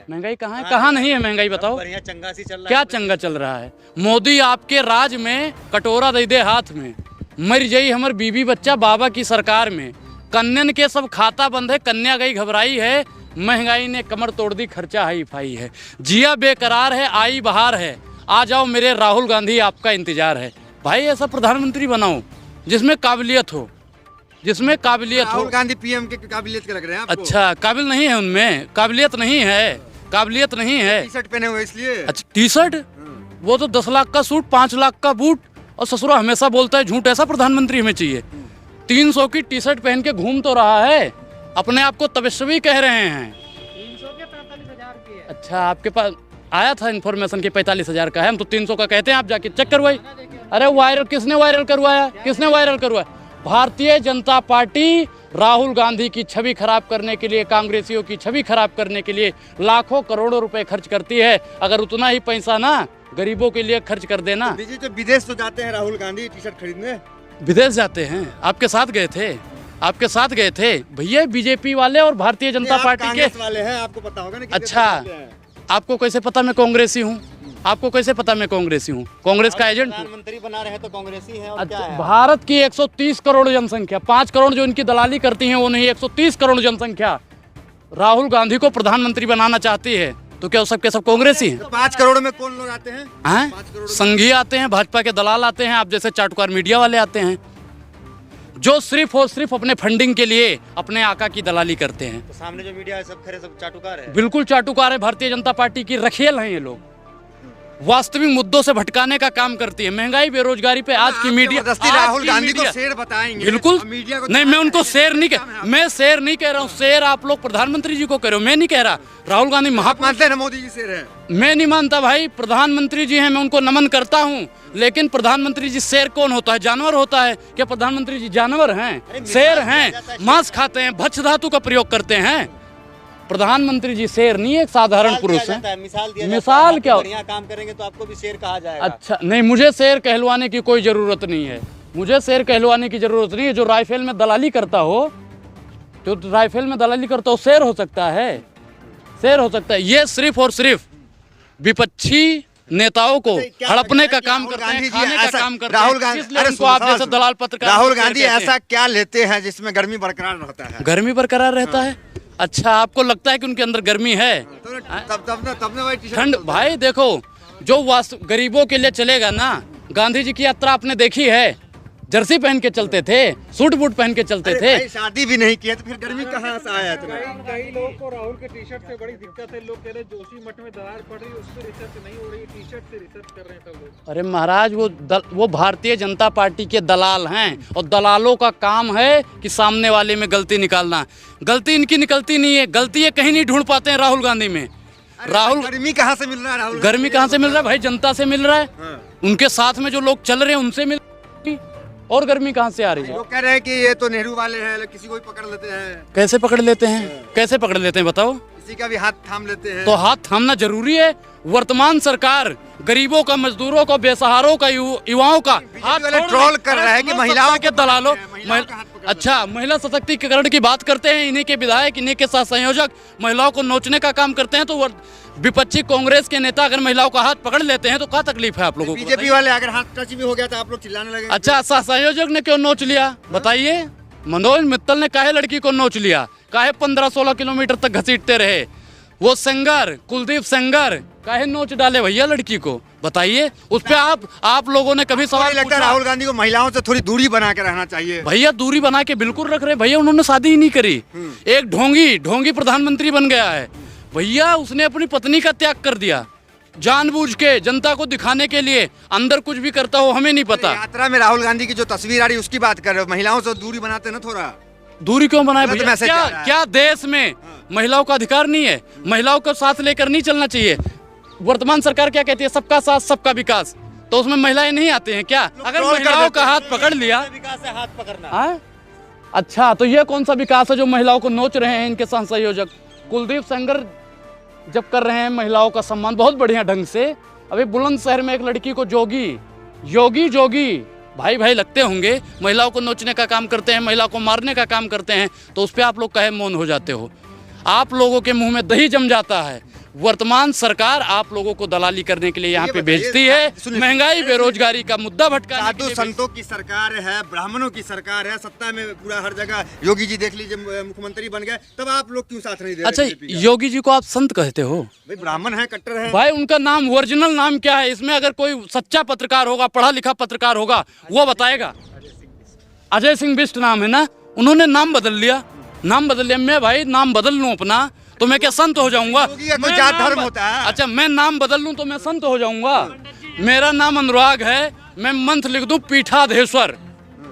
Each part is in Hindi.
महंगाई कहाँ है? कहाँ नहीं है महंगाई बताओ? बढ़िया चंगा सी चल रहा क्या चंगा चल रहा है? मोदी आपके राज में कटोरा दे दे हाथ में, मर जाई हमर बीबी बच्चा बाबा की सरकार में, कन्यन के सब खाता बंद है, कन्या गई घबराई है, महंगाई ने कमर तोड़ दी, खर्चा हाई फाई है, जिया बेकरार है, आई बहार है, आ जाओ मेरे राहुल गांधी आपका इंतजार है। भाई ऐसा प्रधानमंत्री बनाओ जिसमें काबिलियत हो, जिसमें काबिलियत हो। राहुल गांधी पीएम के काबिलियत के लग रहे हैं आपको? अच्छा, काबिल नहीं है उनमें, काबिलियत नहीं है, काबिलियत नहीं है। टी शर्ट पहने हुए इसलिए? अच्छा टी शर्ट, वो तो 10 लाख का सूट, 5 लाख का बूट, और ससुरा हमेशा बोलता है झूठ। ऐसा प्रधानमंत्री हमें चाहिए? 300 की टी शर्ट पहन के घूम तो रहा है, अपने आप को तपस्वी कह रहे हैं। 300 के 45,000 रुपये। अच्छा आपके पास आया था इन्फॉर्मेशन कि 45,000 का है, हम तो 300 का कहते हैं, आप जाके चेक करवाई। अरे वायरल किसने वायरल करवाया? किसने वायरल करवाया? भारतीय जनता पार्टी राहुल गांधी की छवि खराब करने के लिए, कांग्रेसियों की छवि खराब करने के लिए लाखों करोड़ों रुपए खर्च करती है। अगर उतना ही पैसा ना गरीबों के लिए खर्च कर देना। तो विदेश तो जाते हैं राहुल गांधी टी शर्ट खरीदने? विदेश जाते हैं? आपके साथ गए थे? आपके साथ गए थे? भैया बीजेपी वाले और भारतीय जनता पार्टी के वाले हैं, आपको पता होगा ना। अच्छा, आपको कैसे पता मैं कांग्रेसी हूँ? आपको कैसे पता मैं कांग्रेसी हूँ? कांग्रेस का एजेंट हूँ। प्रधानमंत्री बना रहे हैं तो कांग्रेसी है और क्या अच्छा, है? भारत की 130 करोड़ जनसंख्या, 5 करोड़ जो इनकी दलाली करती हैं वो नहीं, 130 करोड़ जनसंख्या राहुल गांधी को प्रधानमंत्री बनाना चाहती है, तो क्या सब के सब कांग्रेसी हैं? 5 करोड़ में कौन लोग आते हैं? हैं? 5 करोड़ संघी आते हैं, भाजपा के दलाल आते हैं, आप जैसे चाटुकार मीडिया वाले आते हैं, जो सिर्फ और सिर्फ अपने फंडिंग के लिए अपने आका की दलाली करते हैं। तो सामने जो मीडिया है सब खरे सब चाटुकार है। बिल्कुल चाटुकार है, भारतीय जनता पार्टी की रखेल हैं ये लोग, वास्तविक मुद्दों से भटकाने का काम करती है। महंगाई, बेरोजगारी पे आज की मीडिया, राहुल गांधी को शेर बताएंगे? बिल्कुल मीडिया को नहीं, मैं उनको शेर नहीं कह, मैं शेर नहीं कह रहा हूँ, शेर आप लोग प्रधानमंत्री जी को कह रहे हो, मैं नहीं कह रहा। राहुल गांधी मानते हैं ना मोदी जी शेर है? मैं नहीं मानता भाई, प्रधानमंत्री जी हैं, मैं उनको नमन करता हूँ, लेकिन प्रधानमंत्री जी शेर कौन होता है? जानवर होता है क्या? प्रधानमंत्री जी जानवर हैं? शेर हैं, मांस खाते हैं, भक्ष्य धातु का प्रयोग करते हैं। प्रधानमंत्री जी शेर नहीं है, एक साधारण पुरुष है। मिसाल क्या? बढ़िया काम करेंगे तो आपको भी शेर कहा जाएगा। अच्छा नहीं, मुझे शेर कहलवाने की कोई जरूरत नहीं है, मुझे शेर कहलवाने की जरूरत नहीं है। जो राइफल में दलाली करता हो, जो राइफल में दलाली करता हो, शेर हो सकता है, शेर हो सकता है। ये सिर्फ और सिर्फ विपक्षी नेताओं को हड़पने का काम करते हैं, खाने का काम करते हैं। राहुल गांधी, इसलिए उनको आप जैसे दलाल पत्रकार, राहुल गांधी ऐसा क्या लेते हैं जिसमें गर्मी बरकरार रहता है? गर्मी बरकरार रहता है? अच्छा, आपको लगता है कि उनके अंदर गर्मी है? तब ना भाई ठंड। भाई देखो, जो गरीबों के लिए चलेगा ना, गांधी जी की यात्रा आपने देखी है, जर्सी पहन के चलते थे, सूट बूट पहन के चलते थे। शादी भी नहीं किया तो फिर गर्मी कहाँ से आया? कई लोगों को राहुल के टी शर्ट से बड़ी दिक्कत है। लोग कह रहे जोशी मठ में दरार पड़ रही है, उससे रिसर्च नहीं हो रही, टी शर्ट से रिसर्च कर रहे हैं सब लोग। अरे महाराज, वो भारतीय जनता पार्टी के दलाल हैं, और दलालों का काम है कि सामने वाले में गलती निकालना। गलती इनकी निकलती नहीं है, गलती ये कहीं नहीं ढूंढ पाते हैं राहुल गांधी में। राहुल गर्मी कहाँ से मिल रहा है? राहुल गर्मी कहाँ से मिल रहा है भाई? जनता से मिल रहा है, उनके साथ में जो लोग चल रहे हैं उनसे मिल रही है। और गर्मी कहाँ से आ रही है? लोग कह रहे हैं कि ये तो नेहरू वाले हैं, किसी को भी पकड़ लेते हैं। कैसे पकड़ लेते हैं? कैसे पकड़ लेते हैं बताओ? किसी का भी हाथ थाम लेते हैं। तो हाथ थामना जरूरी है? वर्तमान सरकार गरीबों का, मजदूरों का, बेसहारों का, युवाओं का हाथ ट्रोल कर रहा है कि महिलाओं के दलालों। अच्छा, महिला सशक्तिकरण की बात करते हैं, इन्हीं के विधायक, इन्हीं के साथ संयोजक महिलाओं को नोचने का काम करते हैं, तो विपक्षी कांग्रेस के नेता अगर महिलाओं का हाथ पकड़ लेते हैं तो क्या तकलीफ है आप लोगों को? बीजेपी वाले अगर हाथ टच भी हो गया तो आप लोग चिल्लाने लगे। अच्छा, संयोजक ने क्यों नोच लिया बताइए? मनोज मित्तल ने काहे लड़की को नोच लिया? काहे 15-16 किलोमीटर तक घसीटते रहे? वो सेंगर, कुलदीप सेंगर, काहे नोच डाले भैया लड़की को बताइए? उस पे आप लोगों ने कभी सवाल लगता है राहुल गांधी को महिलाओं से थोड़ी दूरी बना के रहना चाहिए? भैया दूरी बना के बिल्कुल रख रहे भैया, उन्होंने शादी ही नहीं करी। एक ढोंगी प्रधानमंत्री बन गया है भैया, उसने अपनी पत्नी का त्याग कर दिया जानबूझ के, जनता को दिखाने के लिए। अंदर कुछ भी करता हो हमें नहीं पता। यात्रा में राहुल गांधी की जो तस्वीर आ रही है उसकी बात कर रहे हो, महिलाओं से दूरी बनाते ना थोड़ा। दूरी क्यों बनाए भैया? क्या देश में महिलाओं का अधिकार नहीं है? महिलाओं को साथ लेकर नहीं चलना चाहिए? वर्तमान सरकार क्या कहती है? सबका साथ सबका विकास, तो उसमें महिलाएं नहीं आती हैं क्या? अगर महिलाओं का हाथ पकड़ लिया, विकास है हाथ पकड़ना। अच्छा, तो ये कौन सा विकास है जो महिलाओं को नोच रहे हैं इनके संयोजक? कुलदीप सेंगर जब कर रहे हैं महिलाओं का सम्मान बहुत बढ़िया ढंग से। अभी बुलंदशहर में एक लड़की को जोगी भाई लगते होंगे, महिलाओं को नोचने का काम करते हैं, महिलाओं को मारने का काम करते हैं, तो उस पर आप लोग कहे मौन हो जाते हो? आप लोगों के मुंह में दही जम जाता है। वर्तमान सरकार आप लोगों को दलाली करने के लिए यहाँ पे भेजती है, महंगाई बेरोजगारी का मुद्दा भटकाने के साधु लिए संतों की सरकार है, ब्राह्मणों की सरकार है, सत्ता में पूरा हर जगह। योगी जी देख लीजिए मुख्यमंत्री बन गए, तब आप लोग क्यों साथ नहीं दे रहे? अच्छा, योगी जी को आप संत कहते हो? भाई ब्राह्मण है, कट्टर है भाई, उनका नाम ओरिजिनल नाम क्या है? इसमें अगर कोई सच्चा पत्रकार होगा, पढ़ा लिखा पत्रकार होगा, वो बताएगा। अजय सिंह बिष्ट नाम है ना, उन्होंने नाम बदल लिया। मैं भाई नाम बदल लूं अपना तो मैं क्या संत हो जाऊंगा? कोई जात धर्म होता है? अच्छा, मैं नाम बदल लूं तो मैं संत हो जाऊंगा? मेरा नाम अनुराग है, मैं मंत्र लिख दूं पीठाधेश्वर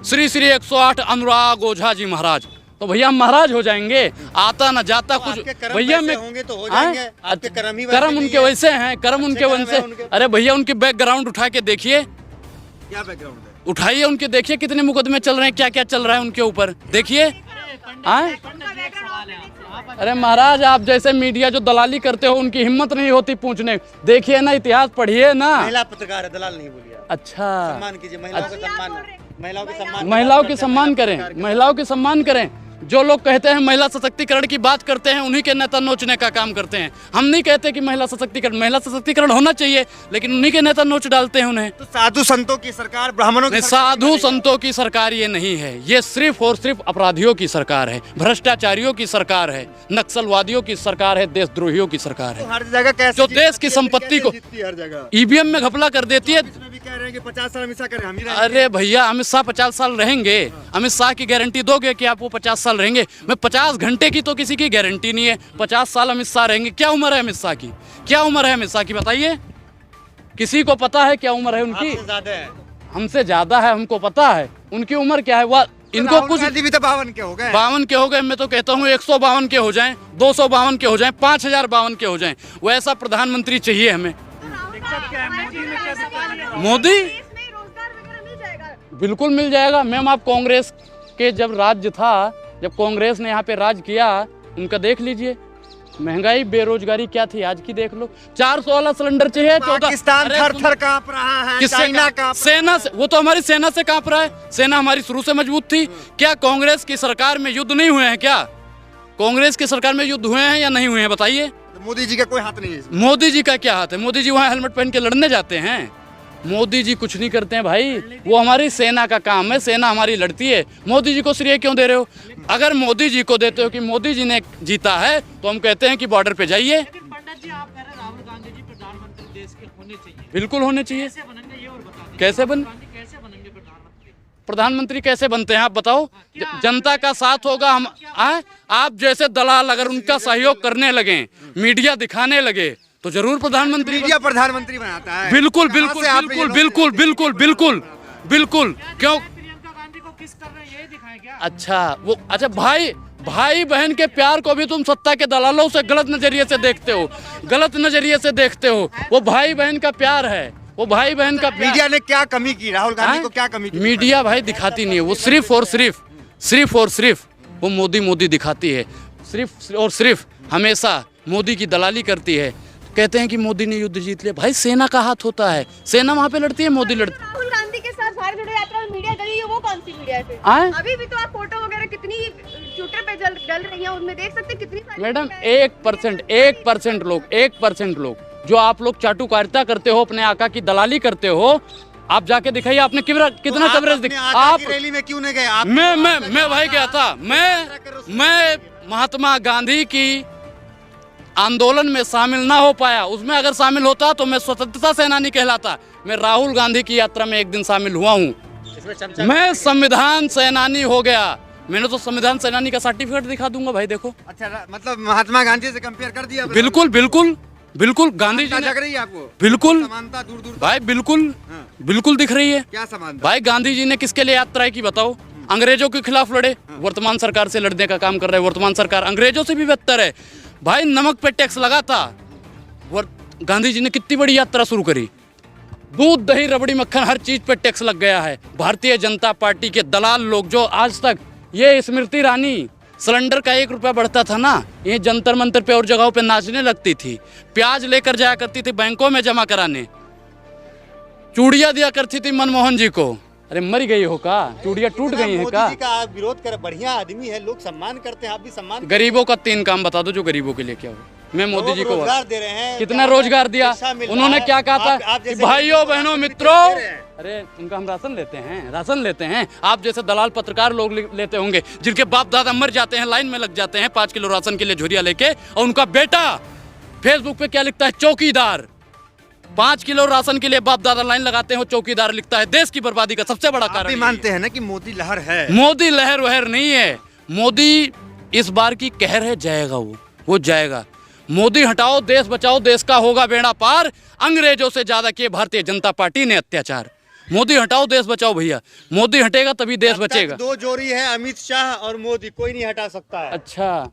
श्री श्री 108 अनुराग ओझा जी महाराज, तो भैया हम महाराज हो जाएंगे। आता न जाता कुछ भैया में होंगे तो हो जाएंगे। आपके कर्म ही कर्म उनके वैसे हैं, कर्म उनके वैसे। अरे भैया, उनके बैकग्राउंड उठा के देखिए, क्या बैकग्राउंड है? उठाइए उनके, देखिए कितने मुकदमे चल रहे हैं, क्या क्या चल रहा है उनके ऊपर, देखिए। अरे महाराज, आप जैसे मीडिया जो दलाली करते हो, उनकी हिम्मत नहीं होती पूछने। देखिए ना, इतिहास पढ़िए ना। महिला पत्रकार है, दलाल नहीं बोलिए। अच्छा, सम्मान कीजिए महिलाओं का सम्मान, महिलाओं के सम्मान, महिलाओं के सम्मान करें, महिलाओं के सम्मान करें। जो लोग कहते हैं महिला सशक्तिकरण की बात करते हैं, उन्हीं के नेता नोचने का काम करते हैं। हम नहीं कहते कि महिला सशक्तिकरण होना चाहिए, लेकिन उन्हीं के नेता नोच डालते हैं उन्हें। तो साधु संतों की सरकार, ब्राह्मणों की साधु संतों की सरकार ये नहीं है, ये सिर्फ और सिर्फ अपराधियों की सरकार है, भ्रष्टाचारियों की सरकार है, नक्सलवादियों की सरकार है, देशद्रोहियों की सरकार है। तो हर जगह कैसे जो देश की संपत्ति को हर जगह ईवीएम में घपला कर देती है। कह रहे हैं कि 50 साल हमेशा करें, हम ही अरे भैया, अमित शाह 50 साल रहेंगे? अमित शाह की गारंटी दोगे कि आप वो 50 साल रहेंगे? मैं 50 घंटे की तो किसी की गारंटी नहीं है। 50 साल अमित शाह रहेंगे? क्या उम्र है अमित शाह की? क्या उम्र है अमित शाह की, बताइए? किसी को पता है क्या उम्र है उनकी? हमसे ज्यादा है, हमको पता है उनकी उम्र क्या है। वह इनको कुछ भी तो 52 के हो गए। 52 के हो गए। मैं तो कहता हूँ 152 के हो जाएं, 252 के हो जाएं, 5052 के हो जाएं। वैसा प्रधानमंत्री चाहिए हमें। मोदी बिल्कुल मिल जाएगा मैम। आप कांग्रेस के जब राज्य था, जब कांग्रेस ने यहाँ पे राज किया, उनका देख लीजिए, महंगाई बेरोजगारी क्या थी, आज की देख लो। 400 वाला सिलेंडर चाहिए, 14। पाकिस्तान थर-थर कांप रहा है, चाइना का सेना से, वो तो हमारी सेना से कांप रहा है। सेना हमारी शुरू से मजबूत थी। क्या कांग्रेस की सरकार में युद्ध नहीं हुए हैं? क्या कांग्रेस की सरकार में युद्ध हुए हैं या नहीं हुए हैं, बताइए? मोदी जी का कोई हाथ नहीं है। मोदी जी का क्या हाथ है? मोदी जी वहाँ हेलमेट पहन के लड़ने जाते हैं। मोदी जी कुछ नहीं करते हैं भाई, वो हमारी सेना का काम है, सेना हमारी लड़ती है। मोदी जी को श्रेय क्यों दे रहे हो? अगर मोदी जी को देते हो कि मोदी जी ने जीता है, तो हम कहते हैं कि बॉर्डर पे जाइए। पंडित जी, आप कह रहे हैं राहुल गांधी जी प्रधानमंत्री देश के होने चाहिए, बिल्कुल होने चाहिए। कैसे बनेंगे ये और बता दीजिए। कैसे बनेंगे प्रधानमंत्री कैसे बनते हैं आप बताओ? जनता का साथ होगा। हम आप जैसे दलाल अगर उनका सहयोग करने लगे, मीडिया दिखाने लगे, तो जरूर प्रधानमंत्री बनाता है। बिल्कुल बिल्कुल बिल्कुल बिल्कुल बिल्कुल बिल्कुल बिल्कुल। क्यों? प्रियंका गांधी को किस कर रहे हैं ये दिखाएं क्या? अच्छा भाई बहन के प्यार को भी तुम सत्ता के दलालों से गलत नजरिए से देखते हो, गलत नजरिए से देखते हो। वो भाई बहन का प्यार है, वो भाई बहन का। मीडिया ने क्या कमी की? राहुल गांधी को क्या कमी की? मीडिया भाई दिखाती नहीं है, वो सिर्फ और सिर्फ वो मोदी दिखाती है। सिर्फ और सिर्फ हमेशा मोदी की दलाली करती है। कहते हैं कि मोदी ने युद्ध जीत लिया। भाई सेना का हाथ होता है, सेना वहाँ पे लड़ती है, मोदी लड़ती। राहुल गांधी के साथ भारत जोड़ो यात्रा में मीडिया गई है, वो कौन सी मीडिया है? अभी भी तो आप फोटो वगैरह कितनी ट्विटर पे डल रही है, उनमें देख सकते कितनी सारी। मैडम 1% लोग जो आप लोग चाटुकारिता करते हो, अपने आका की दलाली करते हो, आप जाके दिखाइए आपने कितना कवरेज दिखा। आप रैली में क्यों नहीं गए? मैं भाई गया था। मैं महात्मा गांधी की आंदोलन में शामिल ना हो पाया। उसमें अगर शामिल होता तो मैं स्वतंत्रता सेनानी कहलाता। मैं राहुल गांधी की यात्रा में एक दिन शामिल हुआ हूँ। मैं संविधान सेनानी हो गया। मैंने तो संविधान सेनानी का सर्टिफिकेट दिखा दूंगा भाई, देखो। अच्छा, मतलब महात्मा गांधी से कंपेयर कर दिया? बिल्कुल गांधी जी लग रही है आपको? बिल्कुल समानता दूर भाई, बिल्कुल दिख रही है। क्या समानता भाई? गांधी जी ने किसके लिए यात्रा की बताओ? अंग्रेजों के खिलाफ लड़े, वर्तमान सरकार से लड़ने का काम कर रहे हैं। वर्तमान सरकार अंग्रेजों से भी बेहतर है भाई। नमक पे टैक्स लगा था, गांधी जी ने कितनी बड़ी यात्रा शुरू करी। दूध दही रबड़ी मक्खन हर चीज पे टैक्स लग गया है। भारतीय जनता पार्टी के दलाल लोग जो आज तक, ये स्मृति ईरानी सिलेंडर का 1 रुपया बढ़ता था ना, ये जंतर मंतर पे और जगहों पे नाचने लगती थी। प्याज लेकर जाया करती थी बैंकों में जमा कराने, चूड़ियां दिया करती थी मनमोहन जी को। अरे मर गई हो का? चूड़ियां टूट गई हैं का? मोदी जी का आप विरोध कर, बढ़िया आदमी है, लोग सम्मान करते हैं, आप भी सम्मान। गरीबों का 3 काम बता दो जो गरीबों के लिए क्या हो। मैं मोदी जी को रोजगार दे रहे हैं, कितना रोजगार दिया? शिक्षा मिल रहा उन्होंने है। क्या कहा था आप कि जैसे भाइयों गरीब बहनों लोग मित्रों, दे रहे हैं। अरे उनका हम राशन लेते हैं। आप जैसे दलाल पत्रकार लोग लेते होंगे, जिनके बाप दादा मर जाते हैं, लाइन में लग जाते हैं 5 किलो राशन के लिए झुरिया लेके, और उनका बेटा फेसबुक पे क्या लिखता है, चौकीदार। 5 किलो राशन के लिए बाप दादा लाइन लगाते हैं, चौकीदार लिखता है। देश की बर्बादी का सबसे बड़ा आप कारण भी ये मानते हैं ना कि मोदी लहर है? है। मोदी लहर वहर नहीं है, मोदी इस बार की कहर है, जाएगा वो जाएगा। मोदी हटाओ, देश बचाओ, देश का होगा बेड़ा पार। अंग्रेजों से ज्यादा किए भारतीय जनता पार्टी ने अत्याचार। मोदी हटाओ, देश बचाओ भैया। मोदी हटेगा तभी देश जब तक बचेगा। दो जोड़ी है, अमित शाह और मोदी, कोई नहीं हटा सकता है। अच्छा,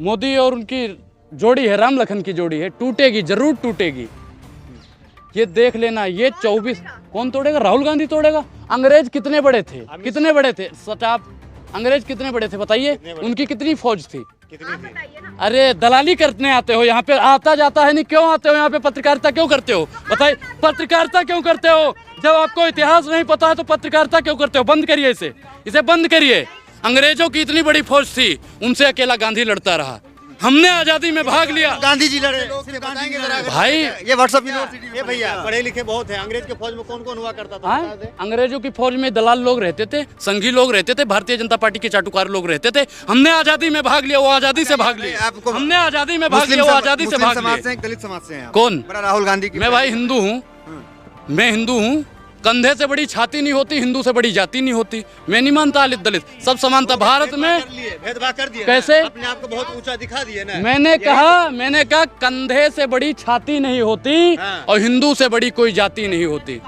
मोदी और उनकी जोड़ी है, राम लखन की जोड़ी है, टूटेगी, जरूर टूटेगी। ये देख लेना, ये 24 कौन तोड़ेगा? राहुल गांधी तोड़ेगा। अंग्रेज कितने बड़े थे, कितने बड़े थे सटाप, अंग्रेज कितने बड़े थे बताइए? उनकी कितनी फौज थी? कितनी थी? बताइए ना। अरे दलाली करने आते हो यहाँ पे, आता जाता है नहीं, क्यों आते हो यहाँ पे? पत्रकारिता क्यों करते हो बताइए? पत्रकारिता क्यों करते हो? जब आपको इतिहास नहीं पता है तो पत्रकारिता क्यों करते हो? बंद करिए इसे बंद करिए। अंग्रेजों की इतनी बड़ी फौज थी, उनसे अकेला गांधी लड़ता रहा। हमने आजादी में भाग लिया। गांधी जी लड़े, सिर्फ गांधी जी लड़े। भाई ये व्हाट्सएप यूनिवर्सिटी ये भैया पढ़े लिखे बहुत हैं। अंग्रेज के फौज में कौन कौन हुआ करता था? हाँ? बता दें। अंग्रेजों की फौज में दलाल लोग रहते थे, संघी लोग रहते थे, भारतीय जनता पार्टी के चाटुकार लोग रहते थे। हमने आजादी में भाग लिया, वो आजादी से भाग लिया। आपको- हमने आजादी में भाग लिया, वो आजादी से भाग समाज से लिया। हैं, दलित समाज से हैं आप? कौन? बड़ा राहुल गांधी की मैं भाई हिंदू हूँ, मैं हिंदू हूँ। कंधे से बड़ी छाती नहीं होती, हिंदू से बड़ी जाति नहीं होती। मैं नहीं मानता दलित दलित सब समानता भारत में। भेदभाव कर दिया कैसे? ना? अपने आप को बहुत ऊंचा दिखा दिए ना। मैंने कहा कंधे से बड़ी छाती नहीं होती हाँ। और हिंदू से बड़ी कोई जाति नहीं होती।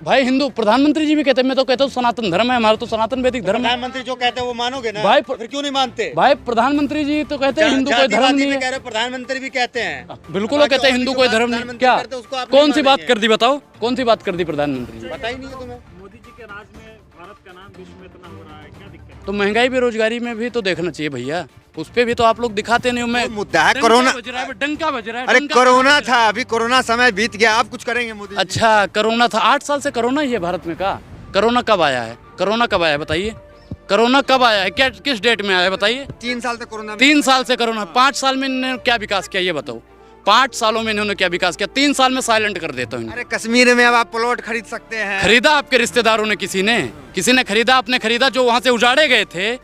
भाई हिंदू प्रधानमंत्री जी भी कहते हैं, मैं तो कहता हूँ सनातन धर्म है हमारा, तो सनातन वैदिक धर्म है। प्रधानमंत्री जो कहते हैं वो मानोगे ना? भाई, फिर क्यों नहीं मानते? भाई प्रधानमंत्री जी तो कहते हैं हिंदू कोई धर्म जातिवादी नहीं पे है। कह रहे हो, प्रधानमंत्री भी कहते हैं। बिल्कुल वो कहते हैं हिंदू कोई धर्म नहीं। क्या कौन सी बात कर दी बताओ? कौन सी बात कर दी प्रधानमंत्री जी? पता ही नहीं है तुम्हें। मोदी जी के राज में भारत का नाम विश्व में इतना हो रहा है, क्या दिक्कत है? तो महंगाई बेरोजगारी में भी तो देखना चाहिए भैया, उस पे भी तो आप लोग दिखाते नहीं हो। मैं वो मुद्दा है डंका कोरोना। बज रहा है, डंका बज रहा है। अरे डंका कोरोना बज रहा है। था, अभी कोरोना समय बीत गया, आप कुछ करेंगे मोदी जी? अच्छा कोरोना था, 8 साल से कोरोना ही है भारत में का? कोरोना कब आया है? कोरोना कब आया है बताइए? कोरोना कब आया है? क्या किस डेट में आया है बताइए? 3 साल तक कोरोना में- 3 साल से कोरोना। 5 साल में इन्होंने क्या विकास किया ये बताओ? 5 सालों में इन्होंने क्या विकास किया? 3 साल में साइलेंट कर देता हूँ। अरे कश्मीर में अब आप प्लॉट खरीद सकते हैं। खरीदा आपके रिश्तेदारों ने? किसी ने खरीदा? आपने खरीदा? जो वहां से उजाड़े गए थे,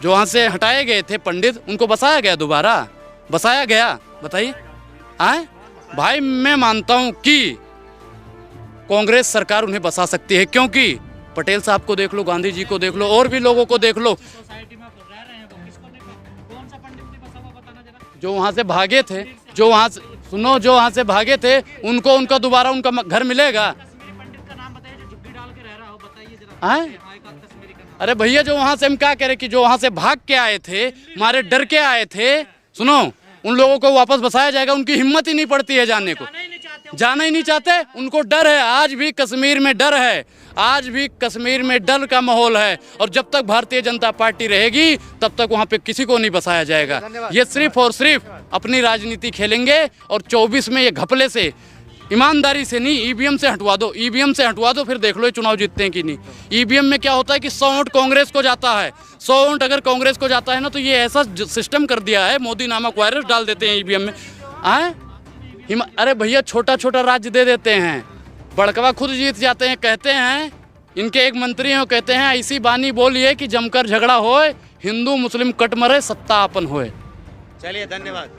जो वहां से हटाए गए थे पंडित, उनको बसाया गया, दोबारा बसाया गया? बताइए। आए भाई मैं मानता हूं कि कांग्रेस सरकार उन्हें बसा सकती है, क्योंकि पटेल साहब को देख लो, गांधी जी को देख लो, और भी लोगों को देख लो, सोसाइटी में रह रहे हैं वो किसको नहीं, कौन सा पंडित नहीं बसा हुआ बताना जरा। जो वहां से भागे थे, जो वहां से सुनो, जो वहां से भागे थे, उनको उनका दोबारा उनका घर मिलेगा? कश्मीरी पंडित का नाम बताइए जो झुग्गी डाल के रह रहा हो, बताइए जरा। आए? हाँ, एक आध कश्मीरी का नाम। अरे भैया जो वहां से हम क्या कह रहे कि जो वहां से भाग के आए थे, मारे डर के आए थे, सुनो, उन लोगों को वापस बसाया जाएगा? उनकी हिम्मत ही नहीं पड़ती है जाने को, जाना ही नहीं चाहते। जाना ही नहीं चाहते, उनको डर है। आज भी कश्मीर में डर है, आज भी कश्मीर में डर का माहौल है, और जब तक भारतीय जनता पार्टी रहेगी तब तक वहां पे किसी को नहीं बसाया जाएगा। ये सिर्फ और सिर्फ अपनी राजनीति खेलेंगे, और 24 में ये घपले से, ईमानदारी से नहीं, ईवीएम से हटवा दो, ईवीएम से हटवा दो, फिर देख लो ये चुनाव जीतते हैं कि नहीं। ईवीएम में क्या होता है कि 100 वोट कांग्रेस को जाता है, 100 वोट अगर कांग्रेस को जाता है ना, तो ये ऐसा सिस्टम कर दिया है, मोदी नामक वायरस डाल देते हैं ईवीएम में। आए अरे भैया छोटा छोटा राज्य दे देते हैं, बड़कवा खुद जीत जाते हैं। कहते हैं इनके एक मंत्री हैं, कहते हैं ऐसी बानी बोलिए कि जमकर झगड़ा होए, हिंदू मुस्लिम कट मरे, सत्ता अपन होए। चलिए धन्यवाद।